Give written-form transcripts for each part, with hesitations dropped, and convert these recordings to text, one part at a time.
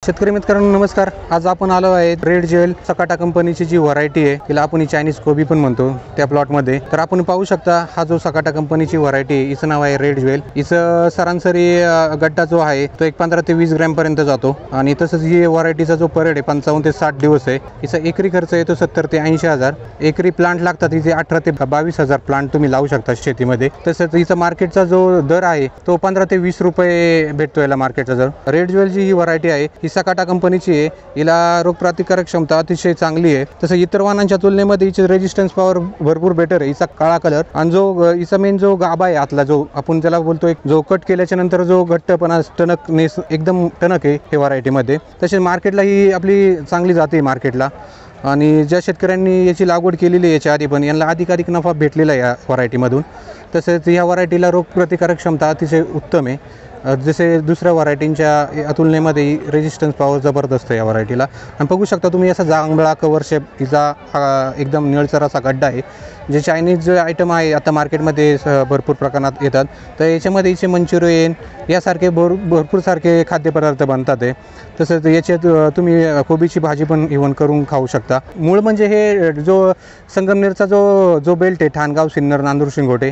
शेतकरी मित्रांनो नमस्कार। आज आपण आलो आहे रेड जेल सकाटा कंपनीची जी व्हरायटी आहे तिला आपण चायनीज कोबी पण म्हणतो त्या प्लॉटमध्ये। तर आपण पाहू शकता हा जो सकाटा कंपनीची व्हरायटी आहे हिचं नाव आहे रेड जेल। हिचं सरासरी गड्डा जो आहे तो 15 ते 20 ग्रॅम पर्यंत जातो आणि तसंच ही व्हरायटीचा जो परेड आहे 55 ते 60 दिवस आहे। हिचा एकरी खर्च येतो 70 ते 80 हजार। एकरी प्लांट लागतात हिचे 18 ते 22 हजार प्लांट तुम्ही लावू शकता शेतीमध्ये। तसंच हिचा मार्केटचा जो दर आहे तो 15 ते 20 रुपये भेटतो याला मार्केटचा दर। रेड जेलची ही व्हरायटी आहे ही सकाटा कंपनीची आहे। हिला रोगप्रतिकारक क्षमता अतिशय चांगली आहे। तसं इतर वाहनांच्या तुलनेमध्ये हिची रेजिस्टन्स पॉवर भरपूर बेटर आहे। हिचा काळा कलर आणि जो हिचा मेन जो गाभा आहे आतला जो आपण त्याला बोलतो जो कट केल्याच्या नंतर जो घट्टपणा टणकनेस एकदम टणक आहे हे व्हरायटीमध्ये। तसेच मार्केटला ही आपली चांगली जाते मार्केटला आणि ज्या शेतकऱ्यांनी याची लागवड केलेली आहे याच्या आधी पण यांना अधिकाधिक नफा भेटलेला आहे या व्हरायटीमधून। तसेच या व्हरायटीला रोगप्रतिकारक क्षमता अतिशय उत्तम आहे। जसे दुसऱ्या व्हरायटींच्या तुलनेमध्ये रेजिस्टन्स पॉवर जबरदस्त आहे या व्हरायटीला। आणि बघू शकता तुम्ही असा जांभळा कवर शेप हिचा एकदम निळसर असा गड्डा आहे। जे चायनीज जे आयटम आहे आता मार्केटमध्ये भरपूर प्रमाणात येतात तर याच्यामध्ये हिचे मंचुरियन यासारखे भरपूर सारखे खाद्यपदार्थ बनतात आहे। तसंच याच्यात तुम्ही कोबीची भाजी पण इव्हन करून खाऊ शकता। मूळ म्हणजे हे जो संगमनेरचा जो बेल्ट आहे ठाणगाव सिन्नर नांदूर शिंगोटे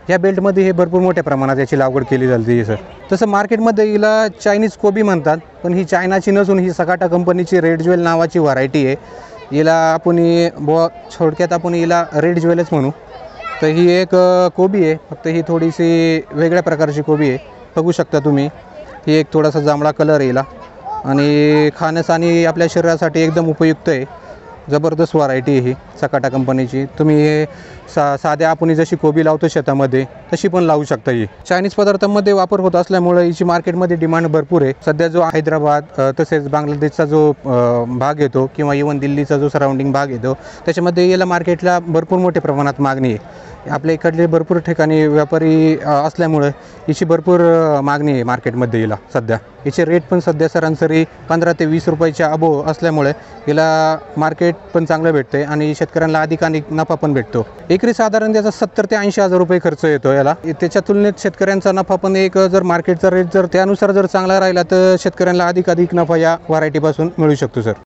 या बेल्टमध्ये हे भरपूर मोठ्या प्रमाणात याची लागवड केली जाते सर। तसं मार्केटमध्ये हिला चायनीज कोबी म्हणतात पण ही चायनाची नसून ही सकाटा कंपनीची रेड ज्वेल नावाची व्हरायटी आहे। हिला आपण थोडक्यात आपण हिला रेड ज्वेलच म्हणू। तर ही एक कोबी आहे फक्त ही थोडीशी वेगळ्या प्रकारची कोबी आहे। बघू शकता तुम्ही ही एक थोडासा जांभळा कलर आहे हिला आणि खाण्यास आणि आपल्या शरीरासाठी एकदम उपयुक्त आहे। जबरदस्त व्हरायटी आहे ही सकाटा कंपनीची। तुम्ही हे साध्या आपण जशी कोबी लावतो शेतामध्ये तशी पण लावू शकता। ही चायनीज पदार्थांमध्ये वापर होत असल्यामुळे हिची मार्केटमध्ये डिमांड भरपूर आहे। सध्या जो हैदराबाद तसेच बांगलादेशचा जो भाग येतो किंवा इवन दिल्लीचा जो सराउंडिंग भाग येतो त्याच्यामध्ये याला मार्केटला भरपूर मोठ्या प्रमाणात मागणी आहे। आपल्या इकडले भरपूर ठिकाणी व्यापारी असल्यामुळे हिची भरपूर मागणी आहे मार्केटमध्ये। हिला सध्या हिचे रेट पण सध्या सरासरी 15 ते 20 रुपयाच्या अबो असल्यामुळे हिला मार्केट पण चांगलं भेटते आणि शेतकऱ्यांना अधिकाधिक नफा पण भेटतो। एकरी साधारण त्याचा 70 ते 80 हजार रुपये खर्च येतो याला। त्याच्या तुलनेत शेतकऱ्यांचा नफा पण एक जर मार्केटचा रेट जर त्यानुसार जर चांगला राहिला तर शेतकऱ्यांना अधिकाधिक नफा या व्हरायटीपासून मिळू शकतो सर।